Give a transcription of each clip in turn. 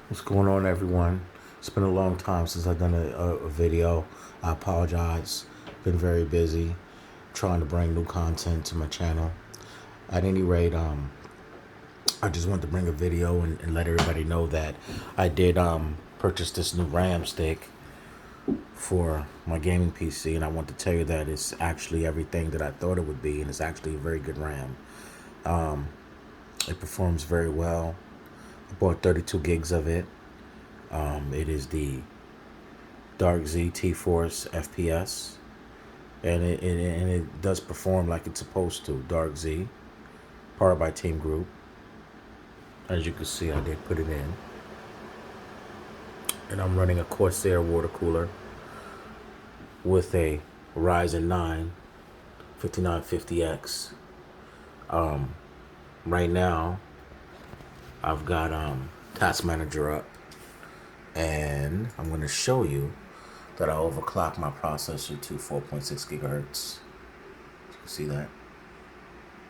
What's going on, everyone? It's been a long time since I've done a video. I apologize. Been very busy trying to bring new content to my channel. At any rate, I just wanted to bring a video and let everybody know that I did purchase this new RAM stick for my gaming PC, and I want to tell you that it's actually everything that I thought it would be, and it's actually a very good RAM. It performs very well. I bought 32 gigs of it. It is the Dark Z T-Force FPS, and it does perform like it's supposed to. Dark Z, powered by Team Group. As you can see, I did put it in, and I'm running a Corsair water cooler with a Ryzen 9 5950X. Right now, I've got Task Manager up, and I'm going to show you that I overclocked my processor to 4.6 gigahertz. You can see that.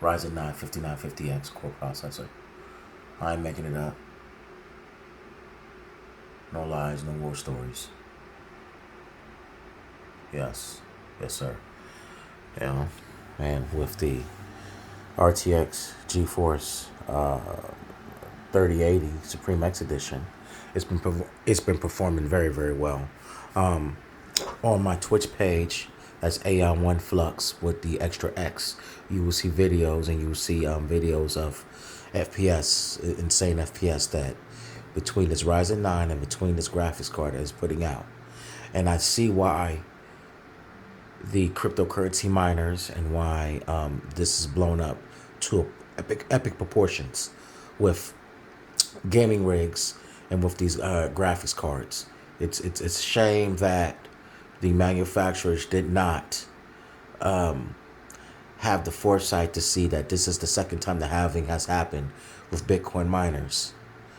Ryzen 9 5950X core processor. I ain't making it up. No lies, no war stories. Yes. Yes, sir. And with the RTX GeForce 3080 Supreme X Edition, it's been performing very, very well. On my Twitch page, that's Aeon1 Flux with the extra X, you will see videos, and you will see videos of FPS, insane FPS that between this Ryzen 9 and between this graphics card that is putting out. And I see why the cryptocurrency miners and why this is blown up to epic proportions with gaming rigs and with these graphics cards. It's a shame that the manufacturers did not have the foresight to see that this is the second time the halving has happened with Bitcoin miners.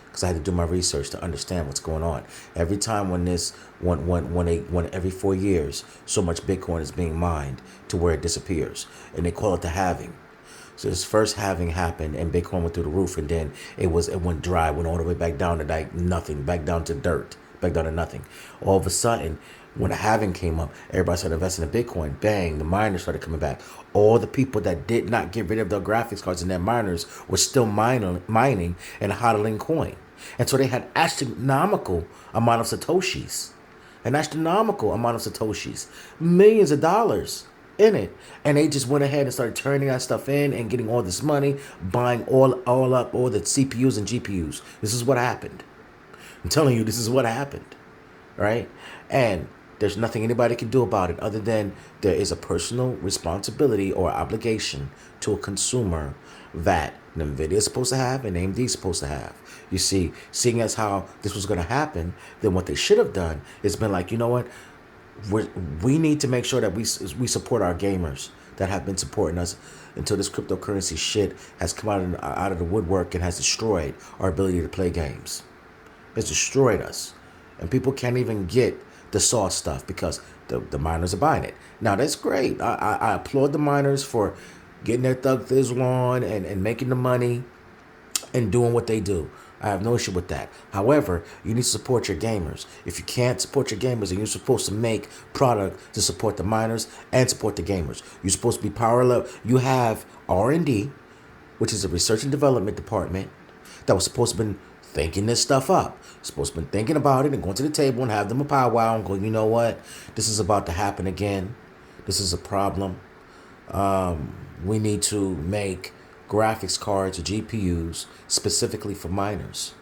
Because I had to do my research to understand what's going on. Every time when every 4 years, so much Bitcoin is being mined to where it disappears, and they call it the halving. So this first halving happened, and Bitcoin went through the roof, and then it went dry, went all the way back down to like nothing, back down to dirt, back down to nothing. All of a sudden, when the halving came up, everybody started investing in Bitcoin. Bang, the miners started coming back. All the people that did not get rid of their graphics cards and their miners were still mining and hodling coin. And so they had astronomical amount of Satoshis. An astronomical amount of Satoshis. Millions of dollars in it. And they just went ahead and started turning that stuff in and getting all this money, buying all up all the CPUs and GPUs. This is what happened. I'm telling you, this is what happened. Right? And there's nothing anybody can do about it other than there is a personal responsibility or obligation to a consumer that NVIDIA is supposed to have and AMD is supposed to have. You see, seeing as how this was going to happen, then what they should have done is been like, you know what? We need to make sure that we support our gamers that have been supporting us until this cryptocurrency shit has come out of the woodwork and has destroyed our ability to play games. It's destroyed us. And people can't even get the sauce stuff because the miners are buying it. Now, that's great. I applaud the miners for getting their thug thizzle on and making the money and doing what they do. I have no issue with that. However, you need to support your gamers. If you can't support your gamers, then you're supposed to make product to support the miners and support the gamers. You're supposed to be power level. You have R&D, which is a research and development department that was supposed to have been thinking this stuff up. Supposed to have been thinking about it and going to the table and have them a powwow and go, you know what? This is about to happen again. This is a problem. We need to make graphics cards or GPUs specifically for miners.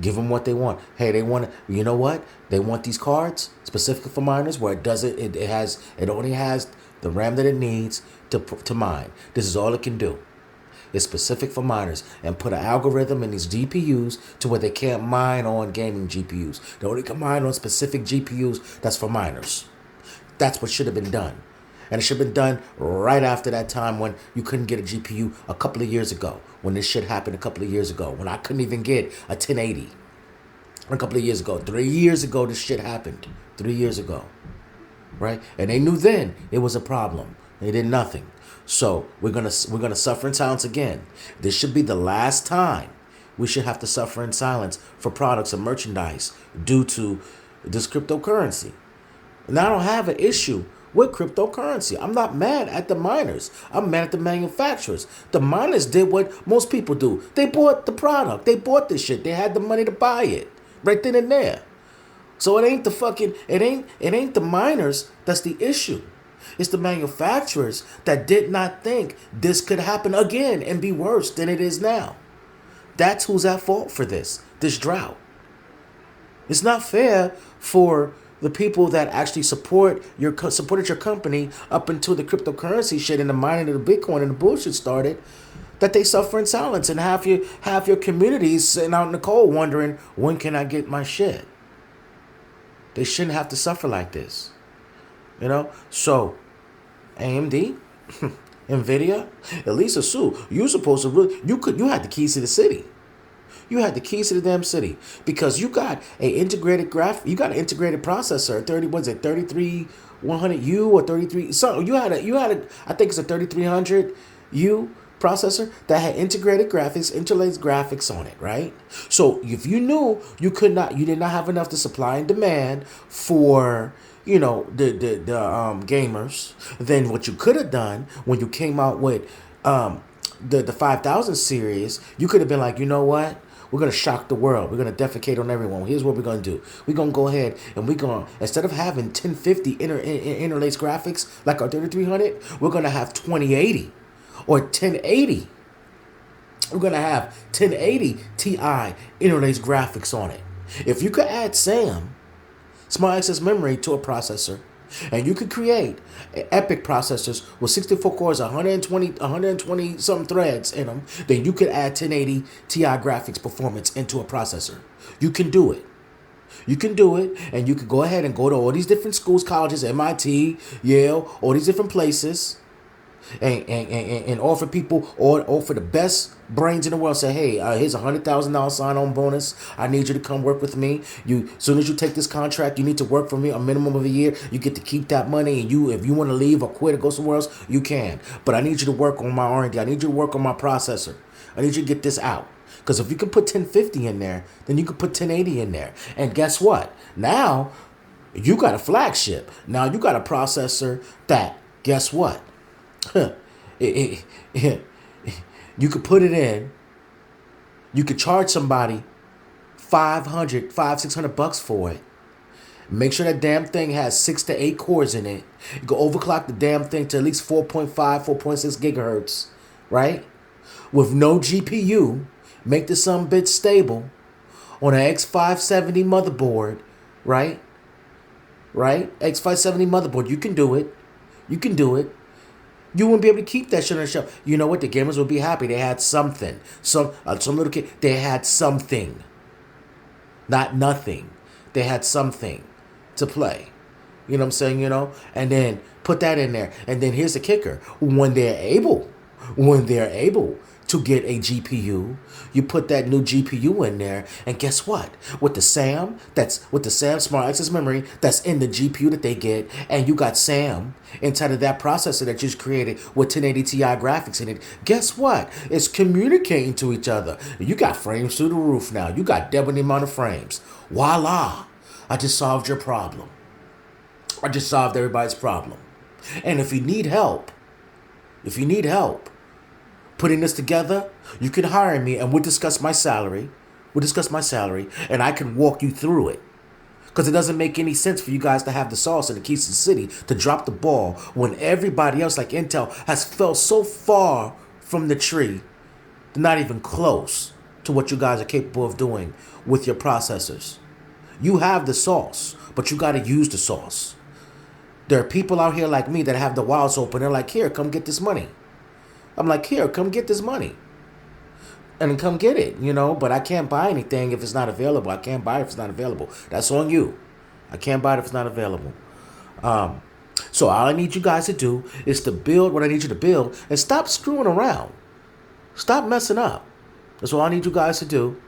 Give them what they want. Hey, they want to, you know what? They want these cards specifically for miners where it only has the RAM that it needs to mine. This is all it can do. It's specific for miners, and put an algorithm in these GPUs to where they can't mine on gaming GPUs. They only can mine on specific GPUs that's for miners. That's what should have been done. And it should have been done right after that time when you couldn't get a GPU a couple of years ago. When this shit happened a couple of years ago. When I couldn't even get a 1080. A couple of years ago. 3 years ago this shit happened. 3 years ago. Right? And they knew then it was a problem. They did nothing. So we're gonna suffer in silence again. This should be the last time we should have to suffer in silence for products and merchandise due to this cryptocurrency. And I don't have an issue with cryptocurrency. I'm not mad at the miners. I'm mad at the manufacturers. The miners did what most people do. They bought the product. They bought this shit. They had the money to buy it right then and there. So it ain't the miners that's the issue. It's the manufacturers that did not think this could happen again and be worse than it is now. That's who's at fault for this drought. It's not fair for the people that actually supported your company up until the cryptocurrency shit and the mining of the Bitcoin and the bullshit started, that they suffer in silence and have your communities sitting out in the cold wondering, when can I get my shit? They shouldn't have to suffer like this. So AMD, Nvidia, at least Sue, you supposed to really, you had the keys to the city. You had the keys to the damn city because you got an integrated integrated processor, 33100U or 33, so you had a I think it's a 3300U processor that had integrated graphics, interlaced graphics on it, right? So if you knew you did not have enough to supply and demand for the gamers, then what you could have done when you came out with the 5000 series, you could have been like, you know what? We're going to shock the world. We're going to defecate on everyone. Here's what we're going to do. We're going to go ahead and instead of having 1050 interlaced graphics like our 3300, we're going to have 2080 or 1080. We're going to have 1080 Ti interlaced graphics on it. If you could add SAM, smart access memory, to a processor, and you could create epic processors with 64 cores, 120 something threads in them, then you could add 1080 Ti graphics performance into a processor. You can do it. You can do it, and you could go ahead and go to all these different schools, colleges, MIT, Yale, all these different places, and offer people or offer the best brains in the world. Say, hey, here's $100,000 sign-on bonus. I need you to come work with me. As soon as you take this contract, you need to work for me a minimum of a year. You get to keep that money, and if you want to leave or quit or go somewhere else, you can. But I need you to work on my R&D. I need you to work on my processor. I need you to get this out. Because if you can put 1050 in there, then you can put 1080 in there. And guess what? Now you got a flagship. Now you got a processor that, guess what? You could put it in. You could charge somebody $600 for it. Make sure that damn thing has 6 to 8 cores in it. You can overclock the damn thing to at least 4.5, 4.6 gigahertz, right? With no GPU. Make the some bit stable on an X570 motherboard, right? X570 motherboard. You can do it. You can do it. You wouldn't be able to keep that shit on the shelf. You know what? The gamers would be happy. They had something. Some little kid. They had something. Not nothing. They had something to play. You know what I'm saying? And then put that in there. And then here's the kicker. When they're able to get a GPU, you put that new GPU in there, and guess what? With the SAM smart access memory that's in the GPU that they get, and you got SAM inside of that processor that you just created with 1080 Ti graphics in it, guess what? It's communicating to each other. You got frames through the roof now. You got double the amount of frames. Voila! I just solved your problem. I just solved everybody's problem. And if you need help putting this together, you can hire me and we'll discuss my salary. And I can walk you through it. Because it doesn't make any sense for you guys to have the sauce and the keys to the city to drop the ball when everybody else, like Intel, has fell so far from the tree. They're not even close to what you guys are capable of doing with your processors. You have the sauce, but you got to use the sauce. There are people out here like me that have the wallets open. They're like, here, come get this money. I'm like, here, come get this money. And come get it, but I can't buy anything if it's not available. I can't buy it if it's not available. That's on you. I can't buy it if it's not available. So all I need you guys to do is to build what I need you to build and stop screwing around. Stop messing up. That's all I need you guys to do.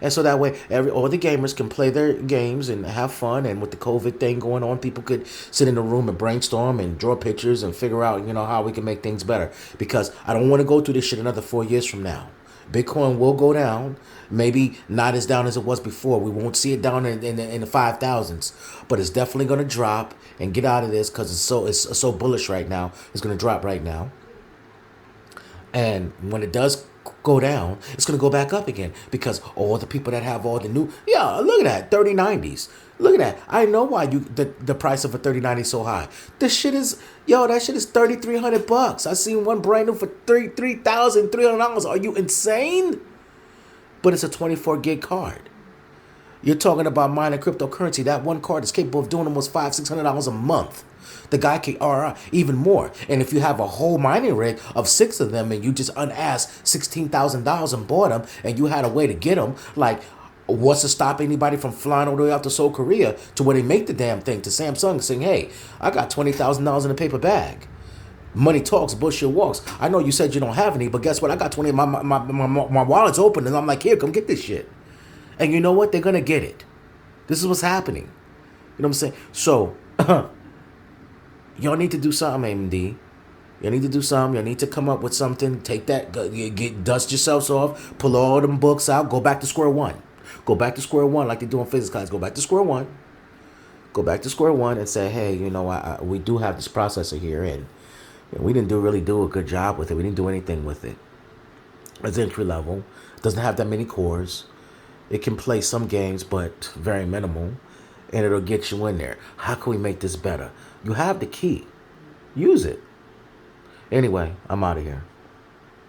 And so that way, all the gamers can play their games and have fun. And with the COVID thing going on, people could sit in the room and brainstorm and draw pictures and figure out, how we can make things better. Because I don't want to go through this shit another 4 years from now. Bitcoin will go down. Maybe not as down as it was before. We won't see it down in the 5,000s, but it's definitely going to drop and get out of this because it's so bullish right now. It's going to drop right now. And when it does go down, it's going to go back up again because all the people that have all the new, yeah, look at that, 3090s. Look at that. I know why the price of a 3090 is so high. This shit is, that shit is $3,300. I seen one brand new for $3,300. Are you insane? But it's a 24 gig card. You're talking about mining cryptocurrency. That one card is capable of doing almost $500-$600 a month. The guy can, or even more. And if you have a whole mining rig of 6 of them and you just unasked $16,000 and bought them and you had a way to get them, like, what's to stop anybody from flying all the way out to Seoul, Korea to where they make the damn thing to Samsung saying, hey, I got $20,000 in a paper bag. Money talks, bullshit walks. I know you said you don't have any, but guess what? I got 20. My wallet's open and I'm like, here, come get this shit. And you know what? They're going to get it. This is what's happening. You know what I'm saying? So, y'all need to do something, AMD. You need to do something. You need to come up with something. Take that, dust yourselves off, pull all them books out, go back to square one. Go back to square one like they do in physics class. Go back to square one. Go back to square one and say, hey, we do have this processor here, and we didn't really do a good job with it. We didn't do anything with it. It's entry level. It doesn't have that many cores. It can play some games, but very minimal, and it'll get you in there. How can we make this better? You have the key. Use it. Anyway, I'm out of here.